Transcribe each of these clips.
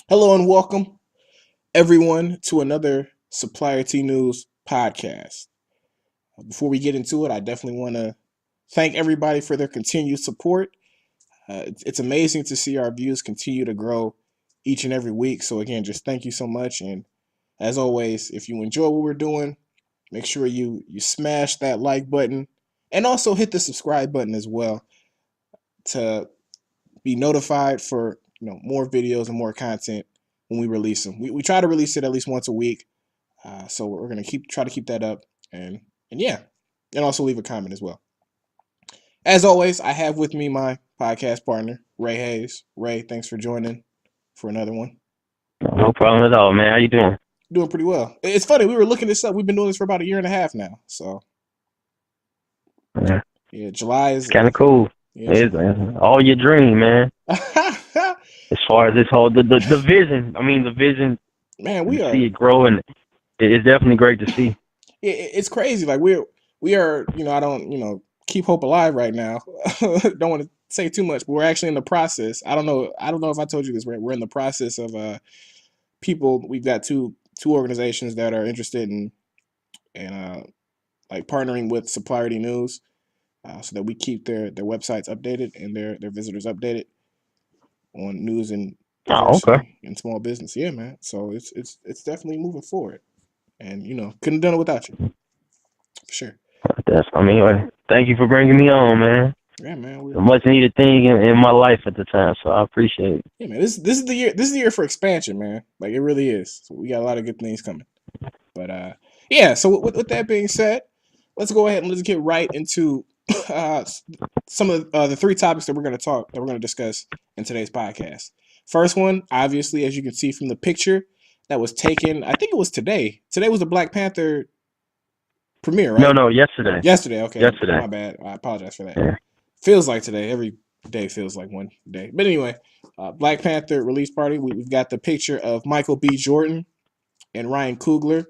Hello and welcome, everyone, to another Supplier T News podcast. Before we get into it, I definitely want to thank everybody for their continued support. It's amazing to see our views continue to grow each and every week. So, again, just thank you so much. And as always, if you enjoy what we're doing, make sure you smash that like button and also hit the subscribe button as well to be notified for more videos and more content when we release them. We try to release it at least once a week, so we're gonna try to keep that up, and yeah, and also leave a comment as well. As always, I have with me my podcast partner Ray Hayes. Ray, thanks for joining for another one. No problem at all, man. How you doing? Doing pretty well. It's funny, we were looking this up. We've been doing this for about a year and a half now. So Yeah, yeah, July is kind of cool. yeah. It's all your dream, man. As far as this whole the vision, the vision Man, to we are. see it grow, and it's definitely great to see. It's crazy. Like we are. I don't keep hope alive right now. Don't want to say too much, but we're actually in the process. I don't know. I don't know if I told you this. We're in the process of people. We've got two organizations that are interested in like partnering with Supplier News, so that we keep their websites updated and their visitors updated on news and Oh, okay. diversity and small business. Yeah, man. So it's definitely moving forward, and couldn't have done it without you for sure. Thank you for bringing me on, man. Yeah, man. A much needed thing in my life at the time, so I appreciate it. Yeah, man. This is the year. This is the year for expansion, man. Like it really is. So we got a lot of good things coming. But yeah. So with that being said, let's go ahead and let's get right into uh, some of the three topics that we're going to discuss in today's podcast. First one, obviously, as you can see from the picture that was taken, I think it was today. Today was the Black Panther premiere, No, right? no, yesterday. Yesterday. Okay, Yesterday. my bad. I apologize for that. Yeah. Feels like today. Every day feels like one day. But anyway, Black Panther release party. We've got the picture of Michael B. Jordan and Ryan Coogler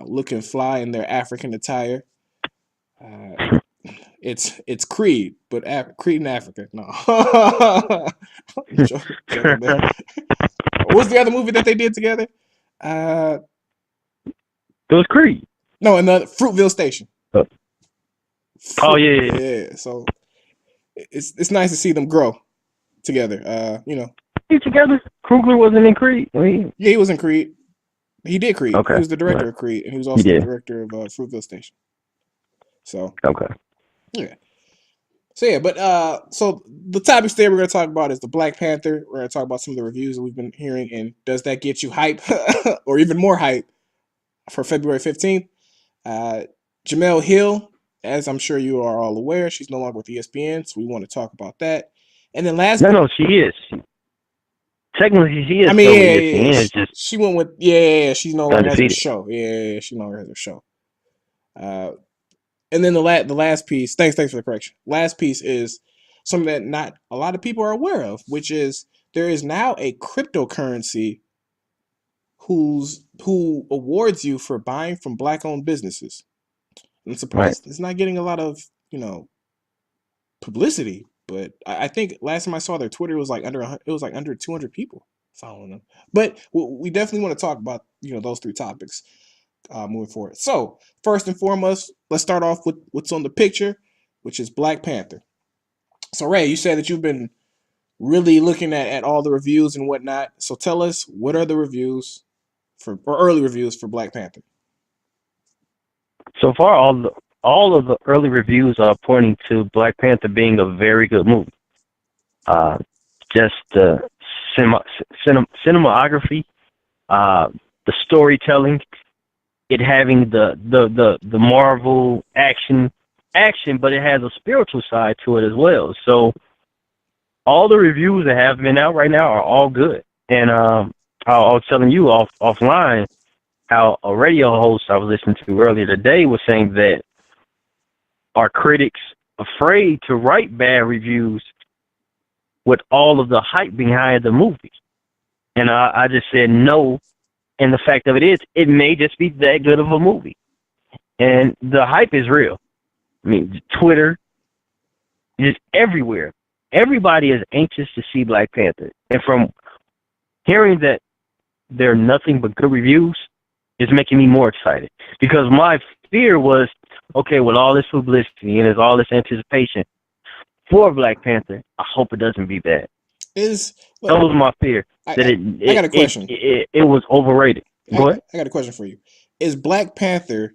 looking fly in their African attire. Uh, it's Creed, but Creed in Africa. No, joking there. What's the other movie that they did together? Uh, It was Creed. no, another Fruitville Station. Oh, yeah. Yeah. So it's nice to see them grow together. You together? Krugler wasn't in Creed. Yeah, he was in Creed. He did Creed. Okay. He was the director Right. of Creed, and he was He also the did. director of Fruitville Station. So Okay. yeah. So yeah, but so the topics today we're going to talk about is the Black Panther. We're going to talk about some of the reviews that we've been hearing, and does that get you hype or even more hype for February 15th? Uh, Jemele Hill, as I'm sure you are all aware, she's no longer with ESPN, so we want to talk about that. And then last, No, she is. Technically, she is I mean, still with yeah, ESPN. It's just she went with she's no longer has her undefeated. show. Yeah, she no longer has her show. Uh, and then the last piece. Thanks for the correction. Last piece is something that not a lot of people are aware of, which is there is now a cryptocurrency who awards you for buying from black owned businesses. I'm Right. surprised it's not getting a lot of publicity, but I think last time I saw their Twitter was like under 200 people following them. But we definitely want to talk about those three topics moving forward. So first and foremost, let's start off with what's on the picture, which is Black Panther. So Ray, you said that you've been really looking at all the reviews and whatnot. So tell us, what are the reviews or early reviews for Black Panther? So far, all of the early reviews are pointing to Black Panther being a very good movie. Uh, just the cinematography, the storytelling, it having the Marvel action, but it has a spiritual side to it as well. So all the reviews that have been out right now are all good. And I was telling you offline how a radio host I was listening to earlier today was saying that are critics afraid to write bad reviews with all of the hype behind the movie? And I just said no. And the fact of it is, it may just be that good of a movie. And the hype is real. I mean, Twitter, just everywhere. Everybody is anxious to see Black Panther. And from hearing that there are nothing but good reviews is making me more excited. Because my fear was, okay, with all this publicity and there's all this anticipation for Black Panther, I hope it doesn't be bad. Is That look, was my fear, that I got a question. it was overrated. Go ahead. I got a question for you. Is Black Panther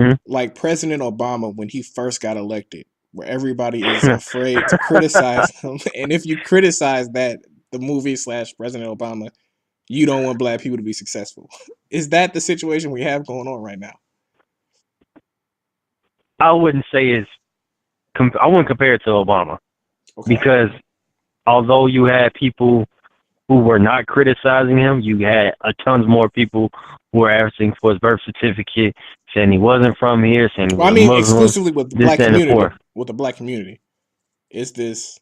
Mhm. like President Obama when he first got elected, where everybody is afraid to criticize him, and if you criticize that the movie slash President Obama, you don't want black people to be successful? Is that the situation we have going on right now? I wouldn't say I wouldn't compare it to Obama, Okay. because although you had people who were not criticizing him, you had a tons more people who were asking for his birth certificate, saying he wasn't from here, saying he Well, I was a mean, Muslim, exclusively with the this, black that, and the fourth. community. With the black community, is this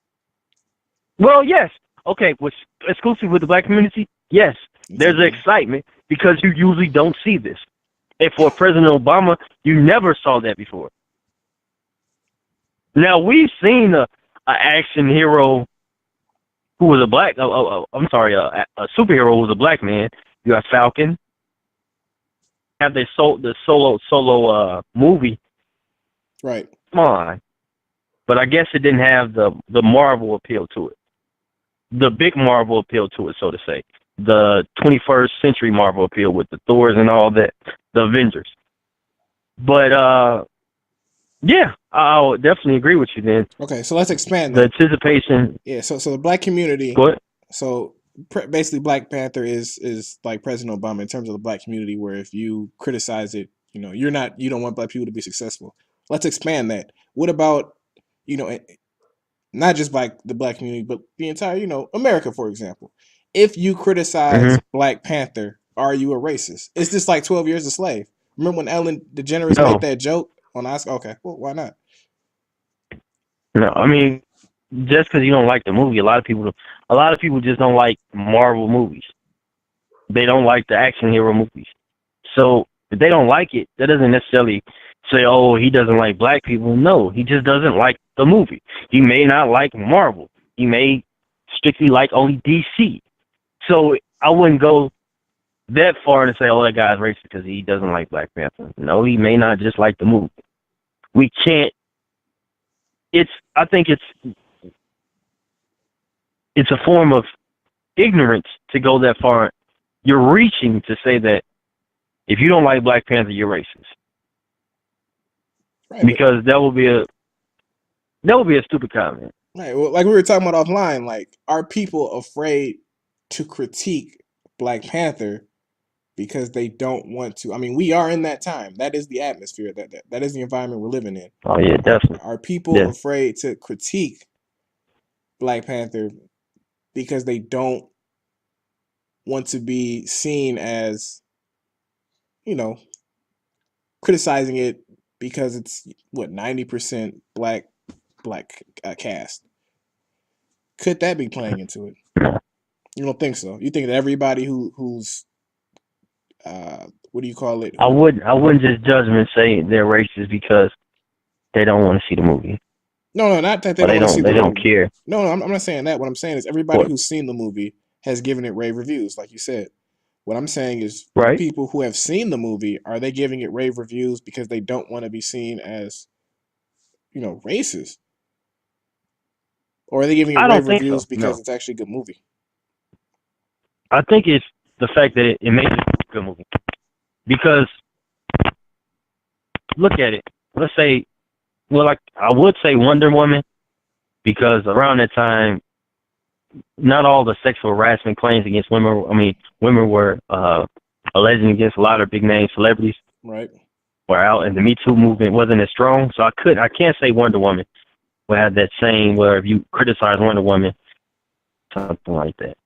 Well, yes. Okay, with exclusive with the black community, yes. There's an okay? excitement because you usually don't see this. And for President Obama, you never saw that before. Now we've seen a action hero who was a black. I'm sorry, a superhero who was a black man. You got Falcon. Have they sold the solo movie? Right. Come on, but I guess it didn't have the Marvel appeal to it, the big Marvel appeal to it, so to say, the 21st century Marvel appeal with the Thors and all that, the Avengers. But yeah, I'll definitely agree with you. Then Okay. So let's expand the that. anticipation. Yeah. So the black community. Go ahead. So basically, Black Panther is like President Obama in terms of the black community, where if you criticize it, you don't want black people to be successful. Let's expand that. What about you know not just the black community, but the entire America, for example? If you criticize Hmm. Black Panther, are you a racist? Is this like 12 Years a Slave? Remember when Ellen DeGeneres made No, that joke on Oscar? Okay, well, why not? no. I mean, just because you don't like the movie, a lot of people just don't like Marvel movies. They don't like the action hero movies. So if they don't like it, that doesn't necessarily say, oh, he doesn't like black people. No, he just doesn't like the movie. He may not like Marvel. He may strictly like only DC. So I wouldn't go that far to say, oh, that guy's racist because he doesn't like Black Panther. No, he may not just like the movie. We can't. I think it's a form of ignorance to go that far. You're reaching to say that if you don't like Black Panther, you're racist, Right, but because that would be a stupid comment. right, well, like we were talking about offline, like are people afraid to critique Black Panther because they don't want to? I mean, we are in that time. That is the atmosphere. That is the environment we're living in. Oh yeah, definitely. Are people Yeah, afraid to critique Black Panther because they don't want to be seen as, you know, criticizing it because it's what 90% black cast? Could that be playing into it? You don't think so? You think that everybody who's what do you call it? Who I wouldn't just judge them and say they're racist because they don't want to see the movie, No, not that they or don't want to see they the don't movie. care. No, I'm not saying that. What I'm saying is everybody What? who's seen the movie has given it rave reviews, like you said. What I'm saying is Right? people who have seen the movie, are they giving it rave reviews because they don't want to be seen as, racist? Or are they giving it I don't rave think reviews so. because No, it's actually a good movie? I think it's the fact that it makes it a good movie. Because look at it. Let's say, well, like I would say Wonder Woman, because around that time, not all the sexual harassment claims against women. I mean, women were alleged against a lot of big name celebrities Right. were out, and the Me Too movement wasn't as strong. So I can't say Wonder Woman will have that same where if you criticize Wonder Woman, something like that.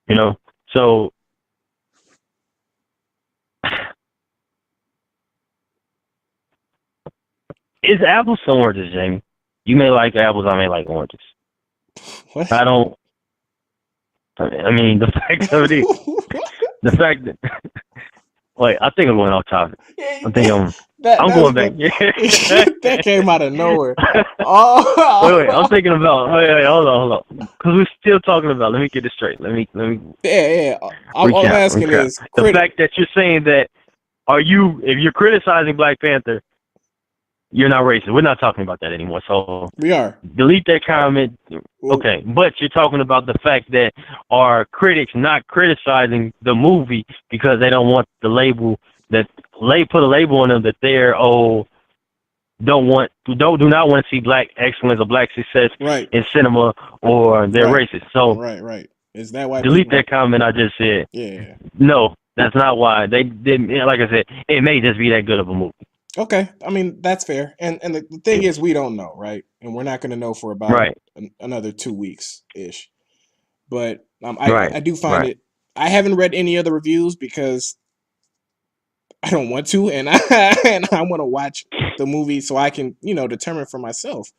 You know, so it's apples and oranges, Jamie. You may like apples, I may like oranges. What? I don't. I mean, the fact of it is, the fact that Wait, I think I'm going off topic. Yeah, I think that I'm was going back. good. That came out of nowhere. Oh, Wait, I'm thinking about. Wait, hold on. Because we're still talking about. Let me get this straight. Let me yeah. All I'm recap. asking is, The fact that you're saying that if you're criticizing Black Panther, you're not racist. We're not talking about that anymore. So we are. delete that comment. Well, Okay, but you're talking about the fact that are critics not criticizing the movie because they don't want the label that put a label on them that they're do not want to see black excellence or black success right, in cinema or they're right, racist. So right. Is that why delete people? that comment I just said. Yeah. No, that's not why. They didn't. Like I said, it may just be that good of a movie. Okay. I mean, that's fair. And the thing is, we don't know, right? And we're not going to know for about Right, another 2 weeks ish. But right, I do find right. it. I haven't read any other reviews because I don't want to, and I want to watch the movie so I can determine for myself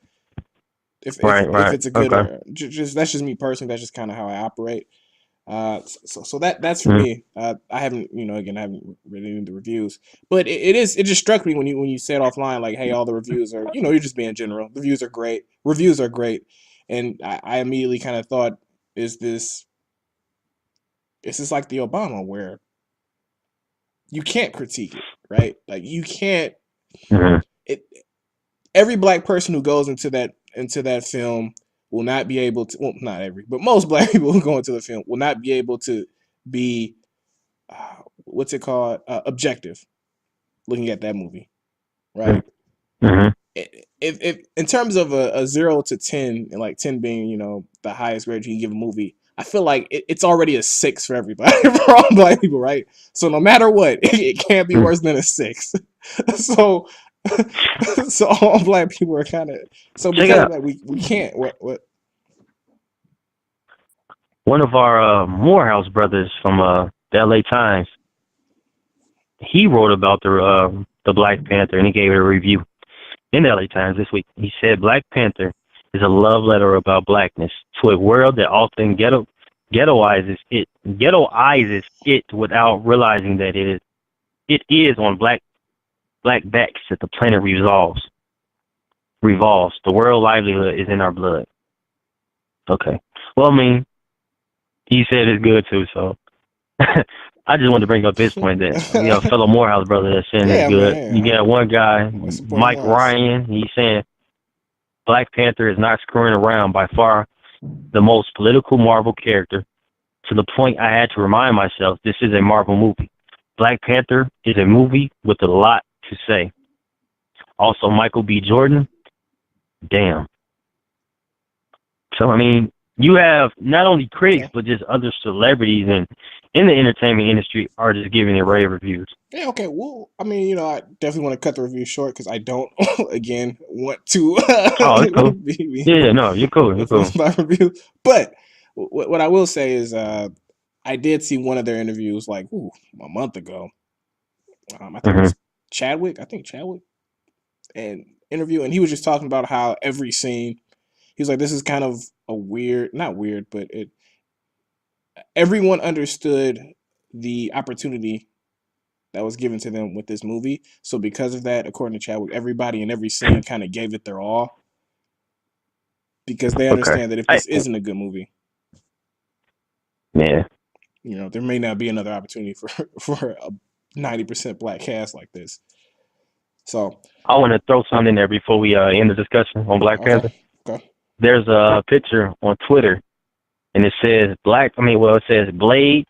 if Right. it's a good Okay. or just that's just me personally. That's just kind of how I operate. So that's for Mm-hmm. me. I haven't, again, I haven't read any of the reviews, but it just struck me when you said offline, like, hey, all the reviews are, you're just being general. The reviews are great. Reviews are great, and I immediately kind of thought, is this like the Obama where you can't critique it, right? Like you can't. Mm-hmm. It every black person who goes into that film will not be able to. Well, not every, but most black people who go into the film will not be able to be what's it called, objective looking at that movie, right? Mm-hmm. If in terms of a 0 to 10, and like 10 being the highest grade you can give a movie, I feel like it's already a 6 for everybody for all black people, right? So no matter what, it can't be Mm-hmm. worse than a 6. So so all black people are kind of, so Check it because of out. that we can't what. One of our Morehouse brothers from the L.A. Times, he wrote about the Black Panther and he gave it a review in the L.A. Times this week. He said Black Panther is a love letter about blackness to a world that often ghettoizes it without realizing that it is on black backs that the planet revolves. The world livelihood is in our blood. Okay. Well, I mean, he said it's good too, so I just wanted to bring up this point that fellow Morehouse brother that's saying it's Yeah, good. man, You got one guy, I'm supporting Mike Morris. Ryan. He's saying Black Panther is not screwing around. By far, the most political Marvel character. To the point I had to remind myself this is a Marvel movie. Black Panther is a movie with a lot to say. Also, Michael B. Jordan. Damn. So I mean, you have not only critics Okay. but just other celebrities and in the entertainment industry are just giving it rave reviews. Yeah, okay. Well, I mean, I definitely want to cut the review short because I don't, again, want to Oh, it's cool. Yeah, no, you're cool. You're cool. with my review. But what I will say is, I did see one of their interviews like a month ago. I think it Hmm. was Chadwick. I think Chadwick, and interview, and he was just talking about how every scene, he was like, this is kind of a weird, not weird, but everyone understood the opportunity that was given to them with this movie. So because of that, according to Chadwick, everybody in every scene kind of gave it their all because they Okay. understand that if this isn't a good movie, Yeah. there may not be another opportunity for for a 90% black cast like this. So I want to throw something in there before we end the discussion on Black okay, Panther. okay, There's a picture on Twitter, and it says it says Blade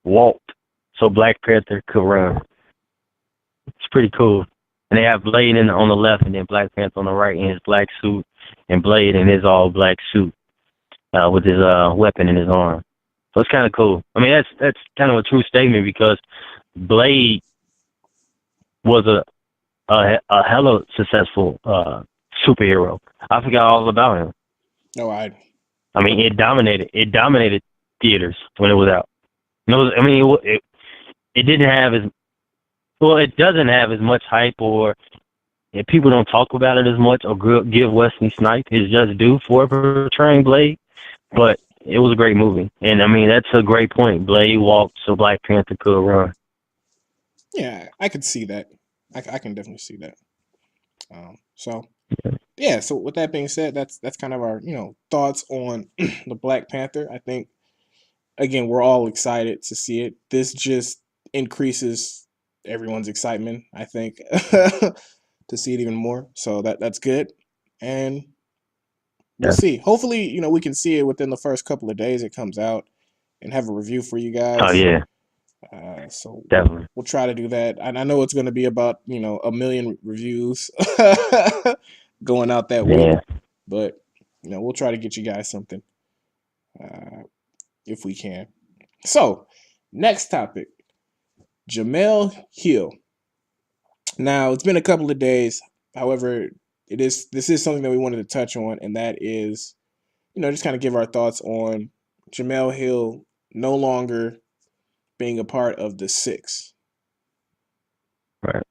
walked so Black Panther could run. It's pretty cool. And they have Blade on the left, and then Black Panther on the right in his black suit, and Blade in his all black suit with his weapon in his arm. So it's kind of cool. I mean, that's kind of a true statement because Blade was a hella successful superhero. I forgot all about him. no, I I mean, it dominated theaters when it was out. No, I mean, it didn't have as well. It doesn't have as much hype, or if people don't talk about it as much, or give Wesley Snipes his just due for portraying Blade. But it was a great movie, and I mean, that's a great point. Blade walked so Black Panther could run. Yeah, I could see that. I can definitely see that. So yeah. So with that being said, that's kind of our thoughts on the Black Panther. I think again we're all excited to see it. This just increases everyone's excitement. I think to see it even more. So that's good, and we'll Yeah. see. Hopefully, we can see it within the first couple of days it comes out, and have a review for you Oh guys. yeah, So definitely. we'll try to do that. And I know it's going to be about a million reviews going out that week, Yeah. but we'll try to get you guys something uh, if we can. So next topic, Jemele Hill. Now it's been a couple of days. However, this is something that we wanted to touch on, and that is just kind of give our thoughts on Jemele Hill no longer being a part of the six. Right.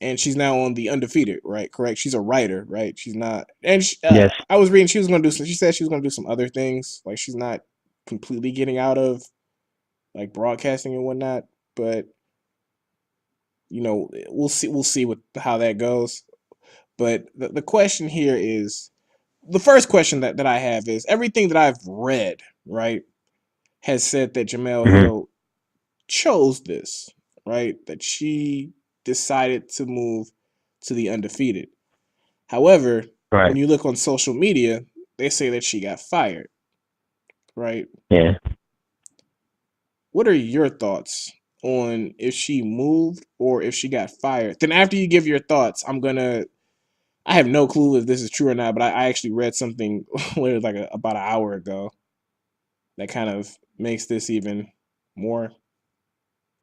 And she's now on the Undefeated, right? Correct. She's a writer, right? She's not. And Yes. I was reading she was going to do. She said she was going to do some other things. Like she's not completely getting out of like broadcasting and whatnot. But we'll see. We'll see what how that goes. But the question here is the first question that I have is everything that I've read, right, has said that Jemele Hmm. Hill chose this, right? That she decided to move to the Undefeated. However, when Right. you look on social media, they say that she got fired, right? Yeah. What are your thoughts on if she moved or if she got fired? Then after you give your thoughts, I have no clue if this is true or not, but I actually read something like about an hour ago that kind of makes this even more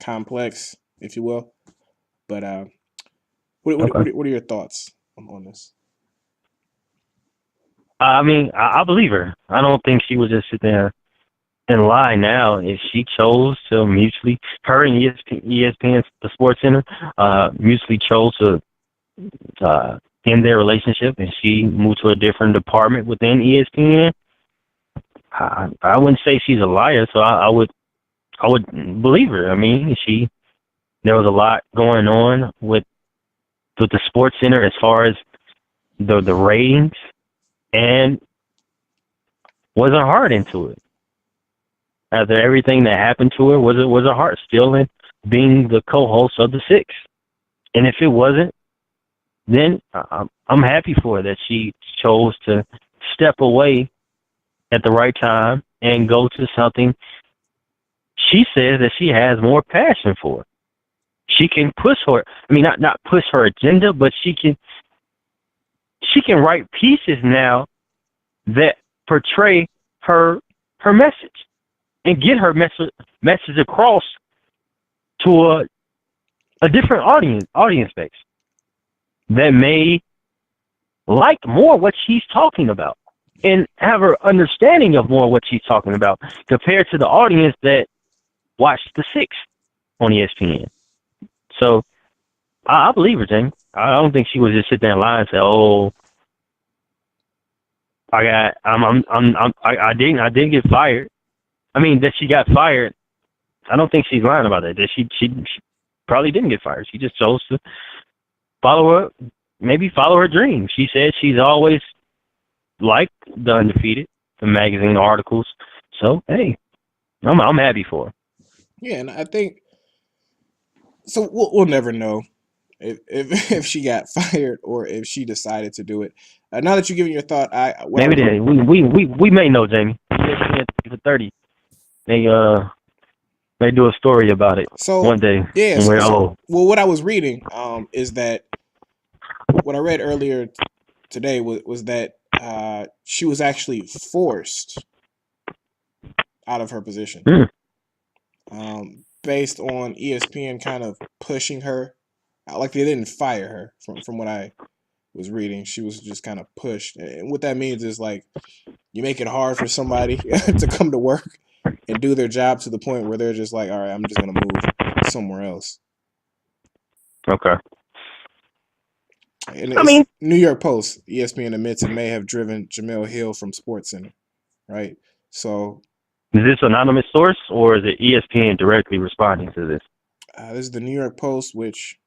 complex, if you will. But Okay. what are your thoughts on this? I mean, I believe her. I don't think she would just sit there and lie now. If she chose to mutually, her and ESPN, the Sports Center, mutually chose to end their relationship, and she moved to a different department within ESPN. I wouldn't say she's a liar, so I would believe her. I mean, there was a lot going on with the Sports Center as far as the ratings, and wasn't hard into it. After everything that happened to her, was her heart still in being the co-host of the Six? And if it wasn't, then I'm happy for her that she chose to step away at the right time and go to something she says that she has more passion for. She can push her. I mean, not push her agenda, but she can write pieces now that portray her her message and get her message across to a different audience base that may like more what she's talking about and have her understanding of more what she's talking about compared to the audience that watched the Six on ESPN. So I believe her, James. I don't think she would just sit there and lie and say, "Oh, I didn't get fired." I mean, that she got fired. I don't think she's lying about that. That she probably didn't get fired. She just chose to follow her, maybe follow her dream. She said she's always liked the Undefeated, the magazine articles. So hey, I'm happy for her. Yeah, and I think so. We'll never know if she got fired or if she decided to do it. Now that you're giving your thought, I what I Maybe they, we may know, Jamie. ESPN for 30. They may do a story about it one so day yeah when we're old. well what I was reading is that what I read earlier today was that she was actually forced out of her position Hmm. based on ESPN kind of pushing her. Like they didn't fire her from what I was reading. She was just kind of pushed, and what that means is like you make it hard for somebody to come to work and do their job to the point where they're just like, all right, I'm just gonna move somewhere else. Okay. And I it's mean, New York Post. ESPN admits it may have driven Jemele Hill from Sports Center, right? So is this anonymous source or is it ESPN directly responding to this? This is the New York Post, which,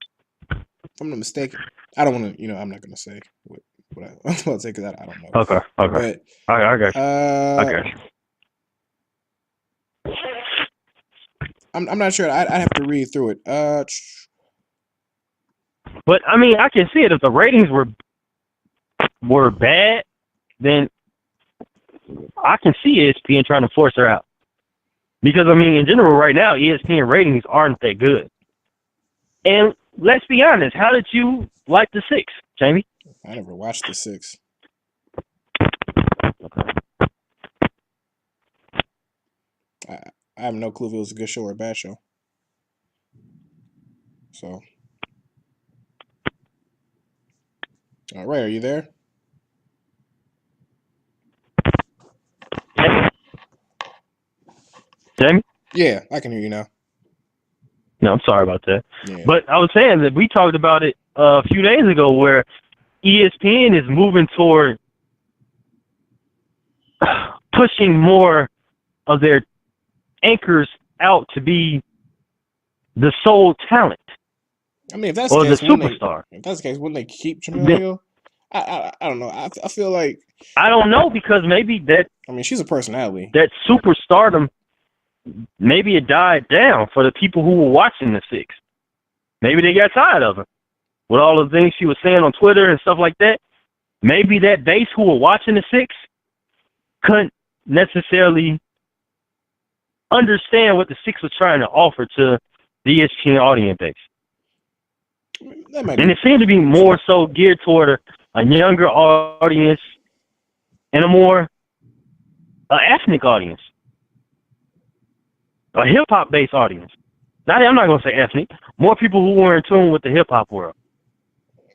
if I'm not mistaken, I don't want to. I'm not going to say what I'm about to say because I don't know. Okay. But I got you. I got you. I'm not sure. I'd have to read through it. But I mean, I can see it. If the ratings were bad, then I can see ESPN trying to force her out. Because I mean, in general, right now, ESPN ratings aren't that good. And let's be honest, how did you like the Six, Jaymie? I never watched the Six. I have no clue if it was a good show or a bad show. So, Ray, are you there? Jaymie? Yeah, I can hear you now. No, I'm sorry about that. Yeah. But I was saying that we talked about it a few days ago where ESPN is moving toward pushing more of their anchors out to be the sole talent. I mean, if that's or the case, the superstar. If that's the case, wouldn't they keep Jemele Hill? I don't know. I feel like I don't know because maybe that. I mean, she's a personality. That superstardom, maybe it died down for the people who were watching the Six. Maybe they got tired of her with all the things she was saying on Twitter and stuff like that. Maybe that base who were watching the Six couldn't necessarily understand what the Six was trying to offer to the ESPN audience base. And it seemed to be more so geared toward a younger audience and a more ethnic audience, a hip-hop based audience. I'm not going to say ethnic. More people who were in tune with the hip-hop world.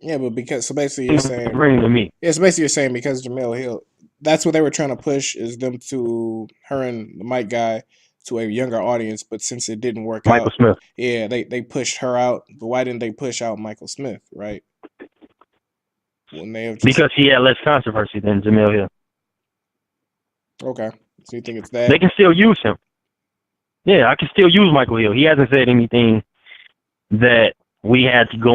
Yeah, but basically you're saying, to me. Yeah, so basically you're saying because Jemele Hill, that's what they were trying to push, is them to her and the Mike guy to a younger audience. But since it didn't work Michael out, Smith. Yeah, they pushed her out. But why didn't they push out Michael Smith? Right? When they have because he had less controversy than Jemele Hill. Okay, so you think it's that? They can still use him. Yeah, I can still use Michael Hill. He hasn't said anything that we had to go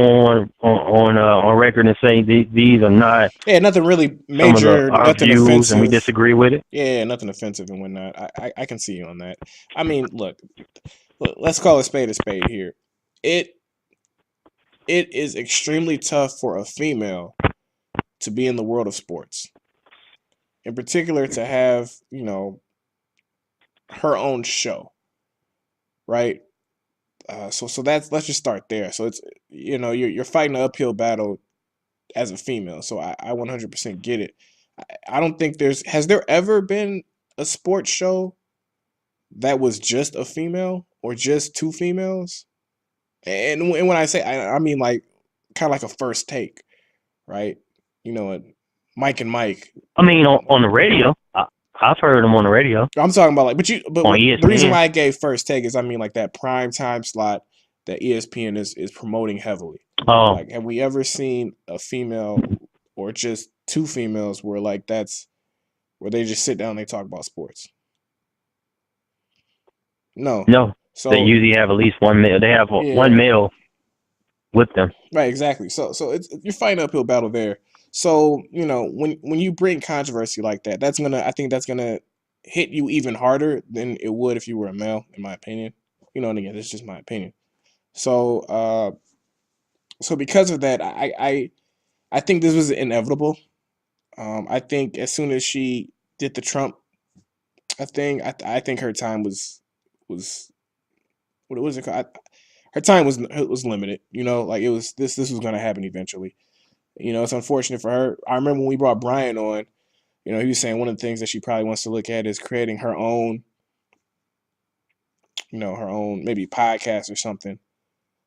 on record and say these are not. Yeah, nothing really major, nothing views, offensive, and we disagree with it. Yeah, nothing offensive and whatnot. I can see you on that. I mean, look, let's call a spade here. It is extremely tough for a female to be in the world of sports, in particular to have her own show, right? So let's just start there. So it's you're fighting an uphill battle as a female. So I 100% get it. I don't think has there ever been a sports show that was just a female or just two females? And when I say I mean like kind of like a First Take, right? Mike and Mike. I mean on the radio. I've heard them on the radio. I'm talking about like, but the reason why I gave First Take is I mean like that prime time slot that ESPN is promoting heavily. Oh, like have we ever seen a female or just two females where like that's where they just sit down and they talk about sports? No. So they usually have at least one male. They have one male with them. Right, exactly. So you're fighting an uphill battle there. So when you bring controversy like that, I think that's gonna hit you even harder than it would if you were a male, in my opinion. And again, this is just my opinion. So because of that, I think this was inevitable. I think as soon as she did the Trump thing, I think her time was what was it called? Her time was limited. Like it was this was going to happen eventually. It's unfortunate for her. I remember when we brought Brian on, he was saying one of the things that she probably wants to look at is creating her own, her own maybe podcast or something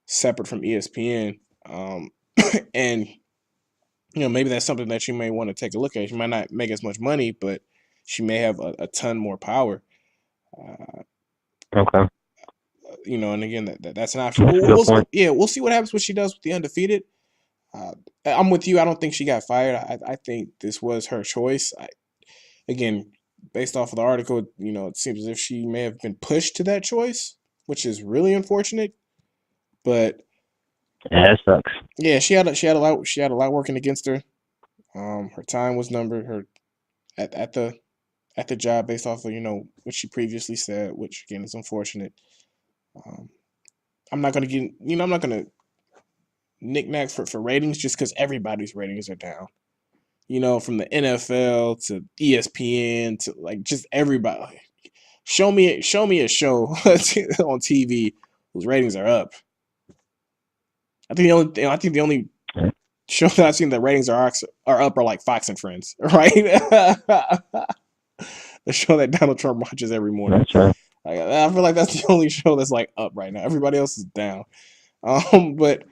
separate from ESPN. And maybe that's something that you may want to take a look at. She might not make as much money, but she may have a ton more power. Okay. And again, that's an option. We'll see what happens when she does with the Undefeated. I'm with you. I don't think she got fired. I think this was her choice. Again, based off of the article, it seems as if she may have been pushed to that choice, which is really unfortunate. But Yeah, that sucks. yeah, she had a lot working against her. Her time was numbered. Her at the job based off of what she previously said, which again is unfortunate. Um, I'm not gonna knickknack for ratings just because everybody's ratings are down. From the NFL to ESPN to like just everybody. Show me a show on TV whose ratings are up. I think the only show that I've seen that ratings are up are like Fox and Friends, right? The show that Donald Trump watches every morning. That's right. I feel like that's the only show that's like up right now. Everybody else is down. But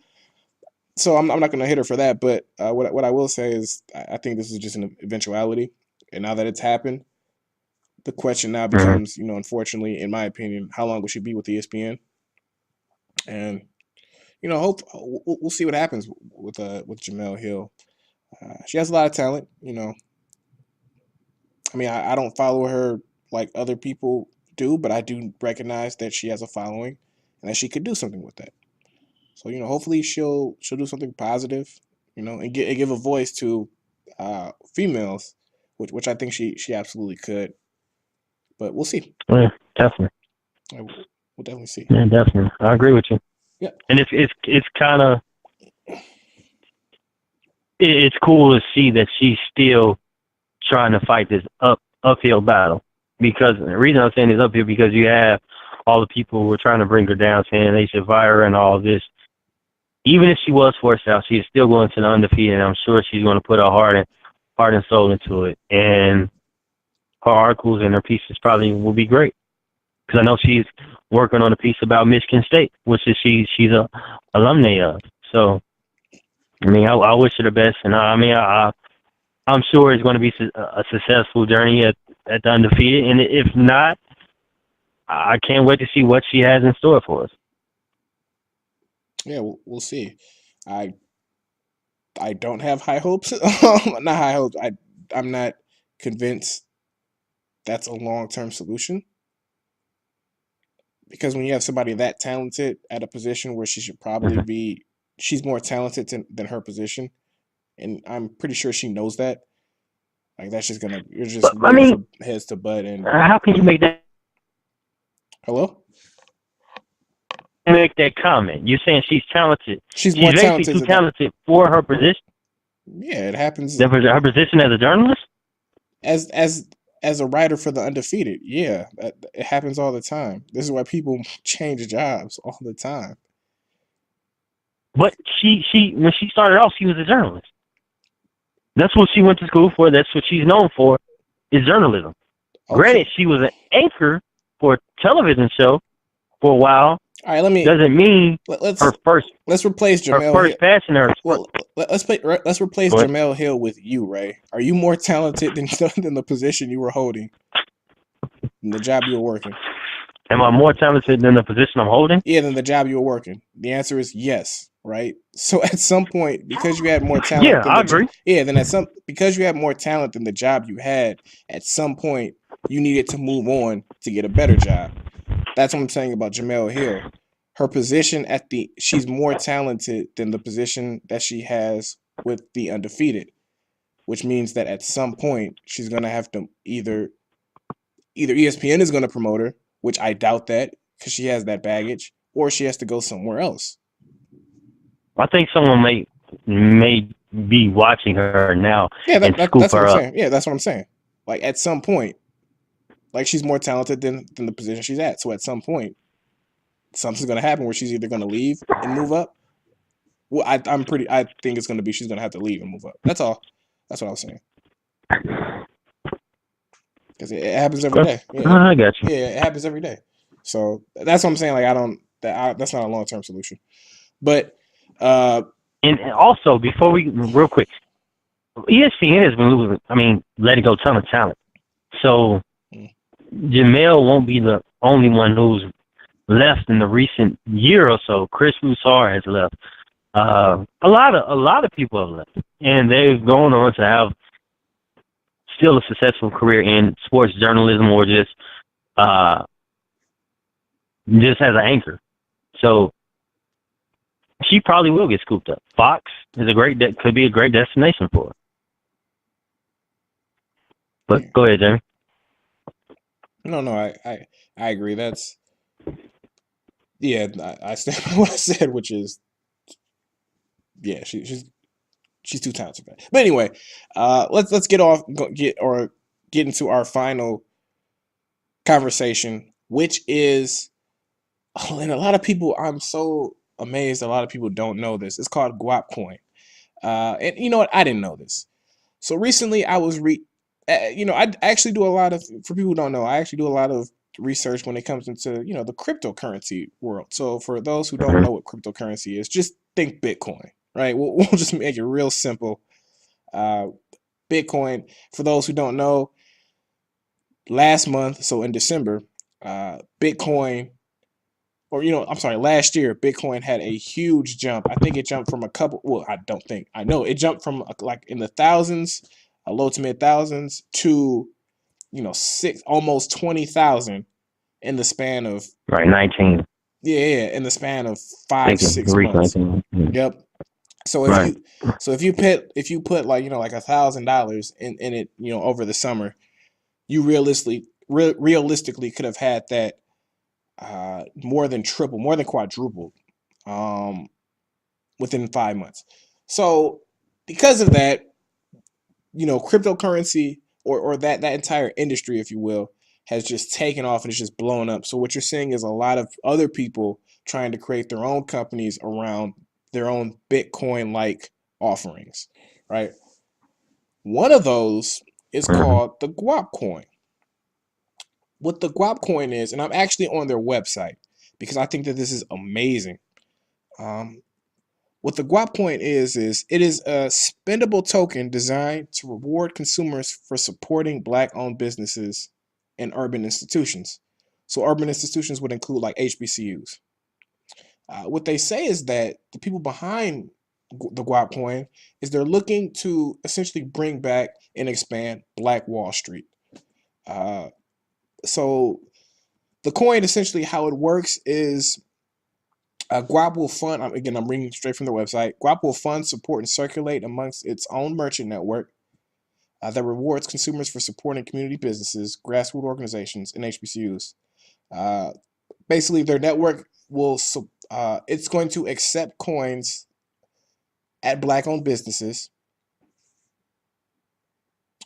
so I'm not going to hit her for that. But what I will say is I think this is just an eventuality, and now that it's happened, the question now Mm-hmm. becomes, unfortunately, in my opinion, how long will she be with ESPN? And hope we'll see what happens with Jemele Hill. She has a lot of talent. I mean, I don't follow her like other people do, but I do recognize that she has a following and that she could do something with that. So hopefully she'll do something positive, and give a voice to females, which I think she absolutely could. But we'll see. Yeah, definitely. We'll definitely see. Yeah, definitely. I agree with you. Yeah. And it's kind of it's cool to see that she's still trying to fight this uphill battle. Because the reason I'm saying is uphill because you have all the people who are trying to bring her down, saying they should fire her and all this. Even if she was forced out, she's still going to the undefeated, and I'm sure she's going to put her heart and soul into it. And her articles and her pieces probably will be great. Because I know she's working on a piece about Michigan State, which is she's a alumni of. So, I mean, I wish her the best, and I'm sure it's going to be a successful journey at the undefeated. And if not, I can't wait to see what she has in store for us. Yeah, we'll see. I I don't have high hopes. Not high hopes. I'm not convinced that's a long term solution, because when you have somebody that talented at a position where she should probably Mm-hmm. be, she's more talented than her position, and I'm pretty sure she knows that. Like that's just gonna, you're just But I waiting for mean, heads to butt. And how can you hello, make that comment? You're saying she's talented. she's more She's basically talented too than that. talented for her position. Yeah, it happens Her position as a journalist. as a writer for the Undefeated. Yeah, it happens all the time. This is why people change jobs all the time. But she when she started off, she was a journalist. That's what she went to school for. That's what she's known for, is journalism. Okay, Granted, she was an anchor for a television show for a while. all right. Doesn't mean Let's her first let's replace her Jemele Hill. first passion. Well, let's replace But Jemele Hill with you, Ray. Are you more talented than than the position you were holding, than the job you were working? am I more talented than the position I'm holding? Yeah, than the job you were working. The answer is yes, right? So at some point, because you had more talent Yeah, than I agree. then because you had more talent than the job you had, at some point you needed to move on to get a better job. That's what I'm saying about Jemele Hill. Her position she's more talented than the position that she has with the Undefeated, which means that at some point she's gonna have to either ESPN is gonna promote her, which I doubt that because she has that baggage, or she has to go somewhere else. I think someone may be watching her now Yeah, and scoop that's what I'm her up. saying. Yeah, that's what I'm saying. Like at some point, like she's more talented than the position she's at. So at some point, something's gonna happen where she's either gonna leave and move up. Well, I think it's gonna be she's gonna have to leave and move up. That's all. That's what I was saying. Because it happens every day. Yeah, I got you. yeah, it happens every day. So that's what I'm saying. Like I don't that's not a long term solution. But And also, before we real quick, ESPN has been losing. I mean, letting go ton of talent. So Jemele won't be the only one who's left in the recent year or so. Chris Broussard has left. A lot of people have left, and they've gone on to have still a successful career in sports journalism or just as an anchor. So she probably will get scooped up. Fox is could be a great destination for her. But Yeah. go ahead, Jamie. No, I agree. That's yeah. I stand by what I said, which is yeah. She's too talented for that. But anyway, let's get into our final conversation, which is and a lot of people. I'm so amazed. A lot of people don't know this. It's called Guap Coin. And you know what? I didn't know this. So recently, I was I actually do a lot of for people who don't know. I actually do a lot of research when it comes into the cryptocurrency world. So for those who don't Mm-hmm. know what cryptocurrency is, just think Bitcoin, right? We'll just make it real simple. Uh, Bitcoin, for those who don't know, last month, so in December, Bitcoin, or I'm sorry, last year, Bitcoin had a huge jump. I think it jumped from a couple. Well, I don't think I know it jumped from like in the thousands, low to mid thousands, to six almost 20,000 in the span of Right, 19. in the span of five Thinking, six reach months. 19. Yep. So Right. if you put like like $1,000 in it over the summer, you realistically could have had that more than triple, more than quadrupled um, within 5 months. So because of that, cryptocurrency or that entire industry, if you will, has just taken off and it's just blown up. So what you're seeing is a lot of other people trying to create their own companies around their own Bitcoin like offerings, right? One of those is Mm-hmm. called the Guap coin. What the Guap coin is, and I'm actually on their website because I think that this is amazing. Um, what the Guap coin is it is a spendable token designed to reward consumers for supporting Black-owned businesses and urban institutions. So urban institutions would include like HBCUs. What they say is that the people behind the Guap coin is they're looking to essentially bring back and expand Black Wall Street. Uh, so the coin essentially how it works is Guap will fund, again, I'm reading straight from the website. Guap will fund, support, and circulate amongst its own merchant network that rewards consumers for supporting community businesses, grassroots organizations, and HBCUs. Uh, Basically, their network it's going to accept coins at Black-owned businesses,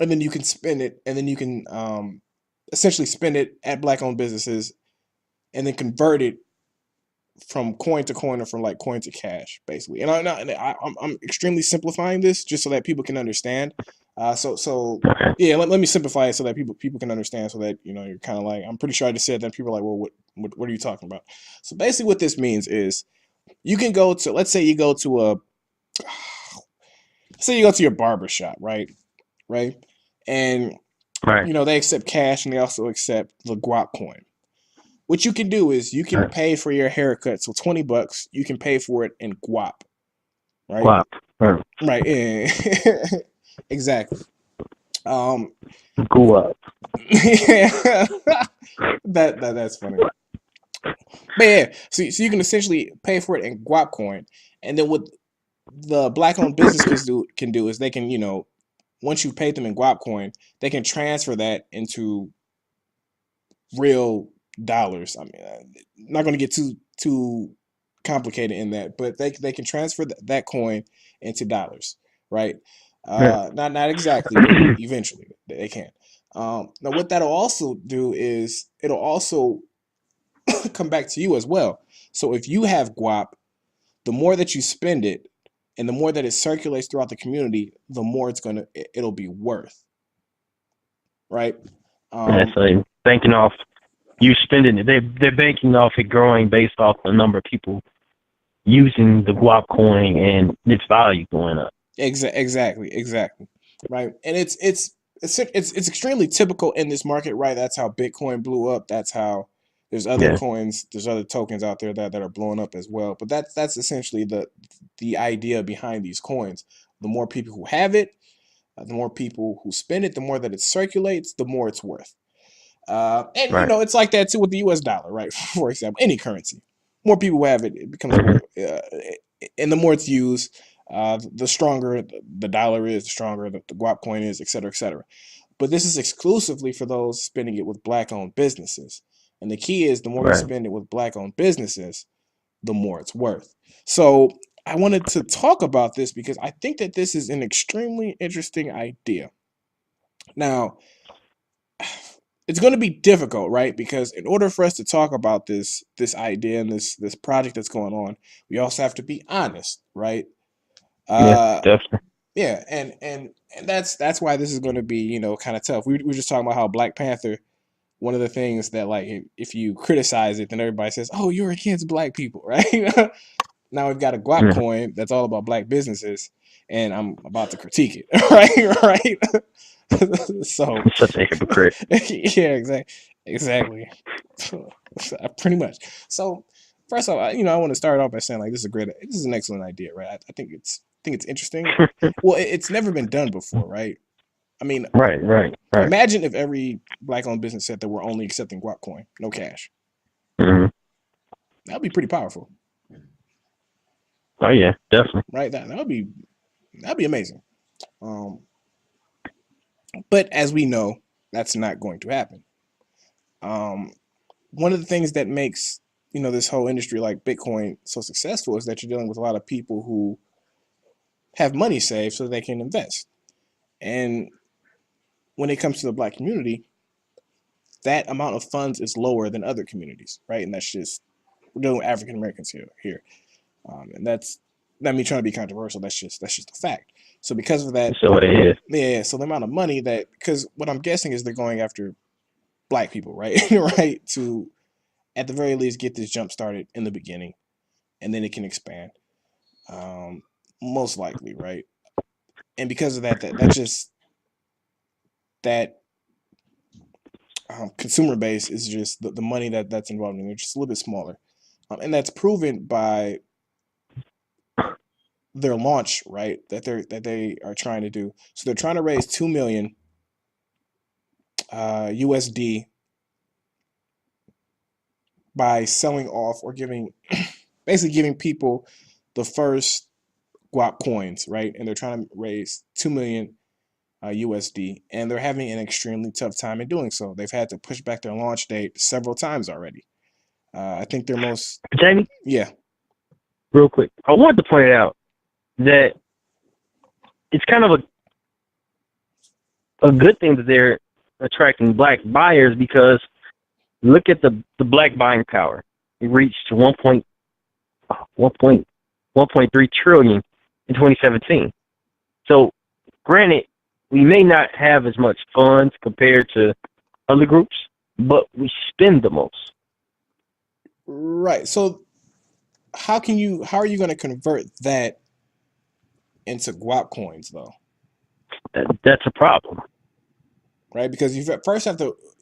and then you can spend it, and then you can essentially spend it at Black-owned businesses, and then convert it from coin to coin or from like coin to cash, basically. And I'm extremely simplifying this just so that people can understand. So Okay. yeah, let me simplify it so that people can understand. So that you're kind of like I'm pretty sure I just said that people are like, well, what are you talking about? So basically, what this means is you can go to let's say you go to a say you go to your barber shop, right, and Right. they accept cash and they also accept the guap coin. What you can do is you can Right. pay for your haircut. So $20, you can pay for it in guap, right? Guap. Right. Right. Yeah. Exactly. Um, Go up. yeah. That's funny. But yeah, so you can essentially pay for it in guap coin, and then what the Black-owned business can do is they can once you pay them in guap coin, they can transfer that into real dollars. I mean, I'm not going to get too complicated in that, but they can transfer that coin into dollars, right? Yeah. Not exactly, but eventually they can. Now, what that'll also do is it'll also come back to you as well. So if you have guap, the more that you spend it, and the more that it circulates throughout the community, the more it'll be worth, right? Yeah, Um, so they banking off you spending it. They're banking off it growing based off the number of people using the guap coin and its value going up. Exactly, right. And it's extremely typical in this market, right? That's how Bitcoin blew up. That's how there's other Yeah. coins, there's other tokens out there that are blowing up as well. But that's essentially the idea behind these coins. The more people who have it, the more people who spend it, the more that it circulates, the more it's worth. And Right. it's like that too with the U.S. dollar, right? For example, any currency, more people who have it, it becomes Mm-hmm. more. and the more it's used, the stronger the dollar is, the stronger the guap coin is, et cetera, et cetera. But this is exclusively for those spending it with black-owned businesses. And the key is the more you Right. spend it with black-owned businesses, the more it's worth. So I wanted to talk about this because I think that this is an extremely interesting idea. Now, it's going to be difficult, right? Because in order for us to talk about this idea and this project that's going on, we also have to be honest, right? Yeah, Uh, definitely. yeah, and that's why this is going to be kind of tough. We were just talking about how Black Panther. One of the things that like if you criticize it, then everybody says, "Oh, you're against black people," right? Now we've got a guap Mm. coin that's all about black businesses, and I'm about to critique it, right? Right. So, Such a hypocrite. yeah, exactly, pretty much. So, first off, I want to start off by saying like this is an excellent idea, right? I think it's interesting. Well, it's never been done before, right? I mean, Right, right, right. imagine if every black-owned business said that we're only accepting guap coin, no cash. Hmm. That'd be pretty powerful, Oh yeah, definitely. right? That'd be amazing. Um, but as we know, that's not going to happen. Um, one of the things that makes this whole industry like Bitcoin so successful is that you're dealing with a lot of people who have money saved so they can invest. And when it comes to the black community, that amount of funds is lower than other communities, right? And that's just we're dealing with African Americans here, and that's not me trying to be controversial. That's just a fact. So because of that, So it is. yeah. So the amount of money that because what I'm guessing is they're going after black people, right? Right, to at the very least get this jump started in the beginning, and then it can expand. Um, Most likely, right? And because of that just that consumer base is just the money that's involved in it just a little bit smaller, and that's proven by their launch, right? That they are trying to do. So they're trying to raise 2 million USD by selling off or giving basically giving people the first guap coins, right? And they're trying to raise 2 million USD, and they're having an extremely tough time in doing so. They've had to push back their launch date several times already. I think their most Jamie, yeah. real quick, I wanted to point out that it's kind of a good thing that they're attracting black buyers because look at the black buying power. It reached 1.3 trillion in 2017. So, granted, we may not have as much funds compared to other groups, but we spend the most. Right. So how are you going to convert that into guap coins though? That's a problem. Right? Because you first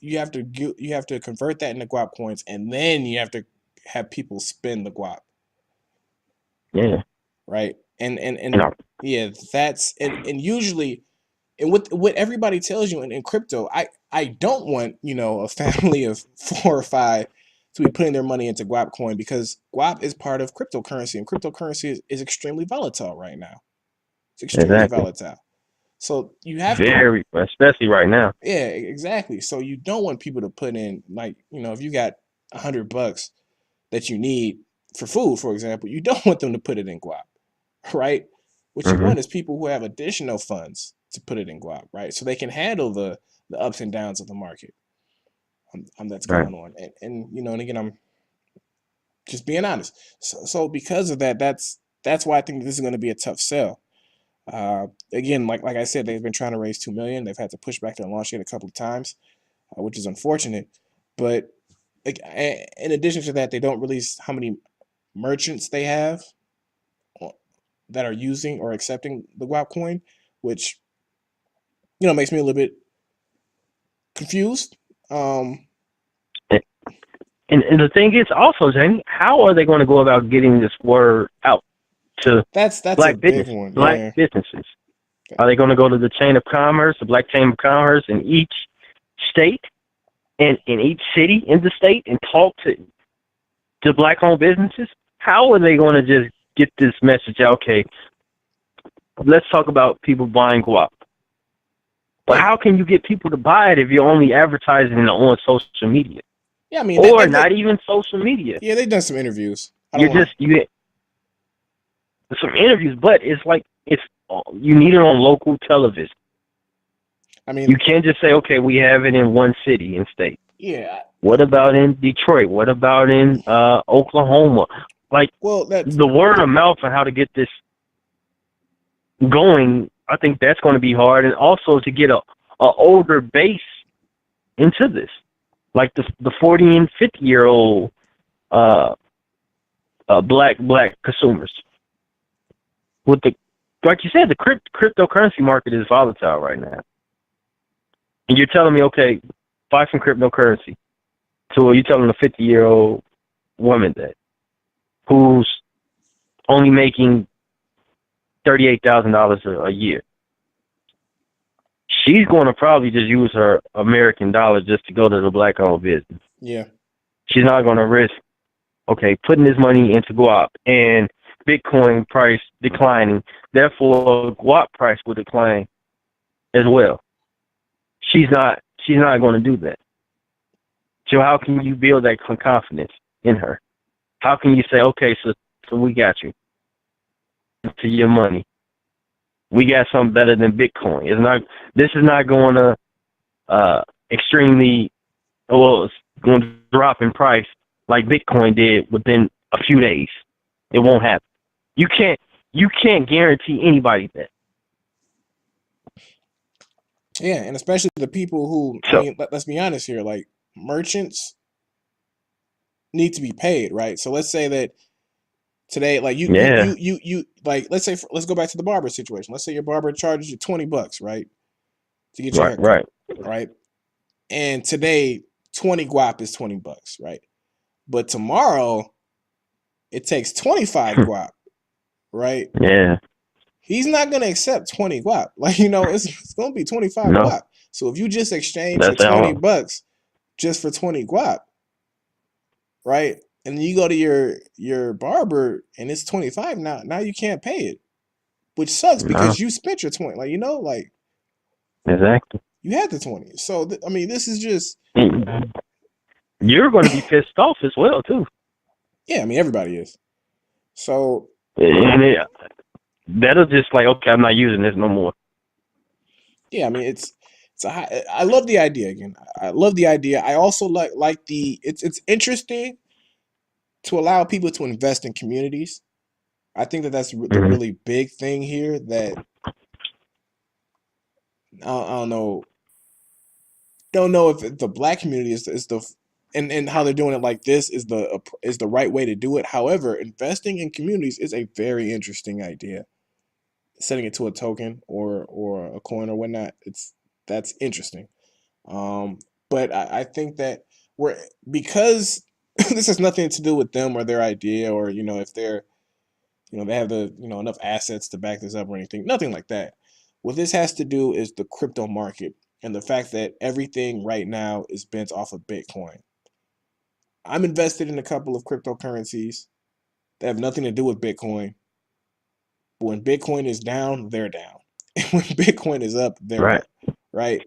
you have to convert that into guap coins, and then you have to have people spend the guap, Yeah. right? You And know, yeah, that's and usually and what everybody tells you in crypto, I don't want a family of four or five to be putting their money into guap coin because guap is part of cryptocurrency, and cryptocurrency is extremely volatile right now. It's extremely exactly. volatile. So you have to Very, especially right now. yeah, exactly. So you don't want people to put in like, if you got $100 that you need for food, for example, you don't want them to put it in guap, right? What you Hmm. want is people who have additional funds to put it in guap, right? So they can handle the ups and downs of the market that's Right. going on. And again, I'm just being honest. So because of that, that's why I think this is going to be a tough sell. Again, like I said, they've been trying to raise 2 million. They've had to push back their launch date a couple of times, which is unfortunate. But like, in addition to that, they don't release how many merchants they have that are using or accepting the guap coin, which makes me a little bit confused. Um, And the thing is also, Jamie, how are they going to go about getting this word out to that's a black big business, one. black Yeah. businesses? Are they going to go to the chain of commerce, the black chain of commerce in each state and in each city in the state and talk to black-owned businesses? How are they going to just get this message out. Okay, let's talk about people buying guap. But how can you get people to buy it if you're only advertising it on social media? Yeah, I mean, Or not even social media? Yeah, they've done some interviews. You get some interviews, but it's like you need it on local television. I mean, you can't just say, okay, we have it in one city and state. Yeah. What about in Detroit? What about in Oklahoma? Like, the word of mouth on how to get this going, I think that's going to be hard, and also to get a older base into this, like the 40 and 50-year-old black consumers. With like you said, the cryptocurrency market is volatile right now, and you're telling me, okay, buy some cryptocurrency. So you're telling a 50-year-old woman that who's only making $38,000 a year, she's going to probably just use her American dollar just to go to the black-owned business. Yeah. She's not going to risk, okay, putting this money into guap and Bitcoin price declining. Therefore, guap price will decline as well. She's not going to do that. So how can you build that confidence in her? How can you say, okay, so we got you to your money? We got something better than Bitcoin. This is not going to extremely, it's going to drop in price like Bitcoin did within a few days. It won't happen. You can't guarantee anybody that. Yeah, and especially the people who, I mean, let's be honest here, like, merchants need to be paid, right? So let's say that today, like, you like, let's say, let's go back to the barber situation. Let's say your barber charges you $20, right, to get your haircut, right? And today, 20 guap is $20, right? But tomorrow, it takes 25 guap, right? Yeah. He's not gonna accept 20 guap. Like, it's gonna be 25 guap. So if you just exchange your $20 just for 20 guap, right? And you go to your barber and it's 25 now. Now you can't pay it, which sucks because you spent your 20. Like, like, exactly. You had the 20. So I mean, this is just, you're going to be pissed off as well too. Yeah, I mean, everybody is. So and that'll just like, okay, I'm not using this no more. Yeah, I mean, I love the idea again. I love the idea. I also like it's interesting to allow people to invest in communities. I think that's the really big thing here. That I don't know if the black community is the and how they're doing it like this is the right way to do it. However, investing in communities is a very interesting idea. Setting it to a token or a coin or whatnot, that's interesting. But I think that because this has nothing to do with them or their idea, or if they're they have the enough assets to back this up or anything, nothing like that. What this has to do is the crypto market and the fact that everything right now is bent off of Bitcoin. I'm invested in a couple of cryptocurrencies that have nothing to do with Bitcoin. But when Bitcoin is down, they're down. And when Bitcoin is up, they're up. Right?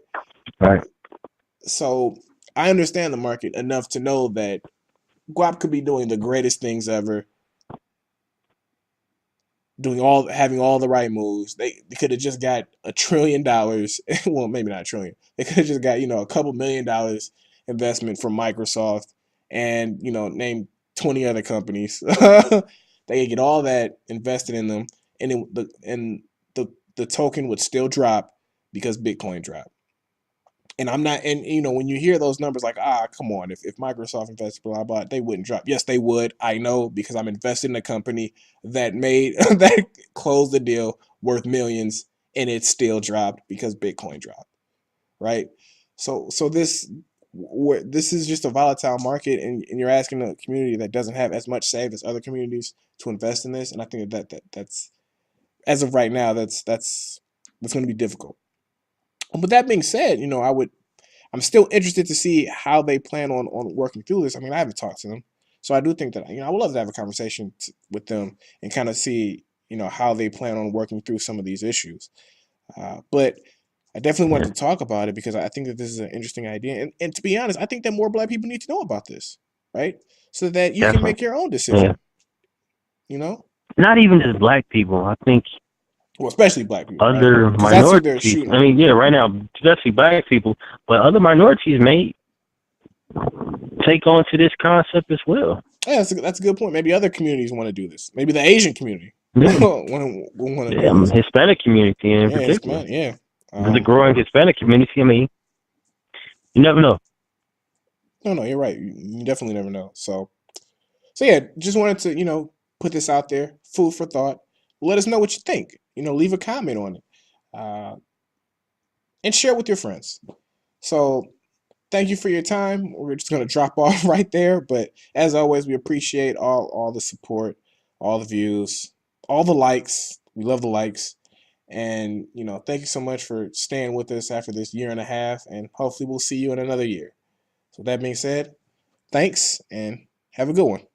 Right. So I understand the market enough to know that guap could be doing the greatest things ever, having all the right moves. They could have just got $1 trillion. Well, maybe not $1 trillion. They could have just got a couple $1 million investment from Microsoft, and name 20 other companies. They could get all that invested in them, and the token would still drop because Bitcoin dropped. And I'm not, and when you hear those numbers, like, come on, if Microsoft invested, blah blah, they wouldn't drop. Yes, they would. I know, because I'm invested in a company that made that closed the deal worth millions, and it still dropped because Bitcoin dropped. Right. So this is just a volatile market, and you're asking a community that doesn't have as much save as other communities to invest in this, and I think that's as of right now, that's going to be difficult. But that being said, I'm still interested to see how they plan on working through this. I mean, I haven't talked to them, So I do think that I would love to have a conversation with them and kind of see how they plan on working through some of these issues. But I definitely Yeah. wanted to talk about it because I think that this is an interesting idea. And to be honest, I think that more Black people need to know about this, right? So that you can Definitely. make your own Yeah. decision, you know? Not even just black people. I think Well, especially Black people, right? other Because that's who they're minorities. shooting I at. mean, yeah, right now, especially black people, but other minorities may take on to this concept as well. Yeah, that's a good point. Maybe other communities want to do this. Maybe the Asian community Yeah. want to Yeah, do this. Hispanic community in Yeah, particular. Yeah. The growing Hispanic community, I mean, you never know. No, you're right. You definitely never know. So yeah, just wanted to put this out there, food for thought. Let us know what you think. Leave a comment on it, and share it with your friends. So thank you for your time. We're just gonna drop off right there, but as always, we appreciate all the support, all the views, all the likes. We love the likes, and thank you so much for staying with us after this year and a half, and hopefully we'll see you in another year. So that being said, thanks and have a good one.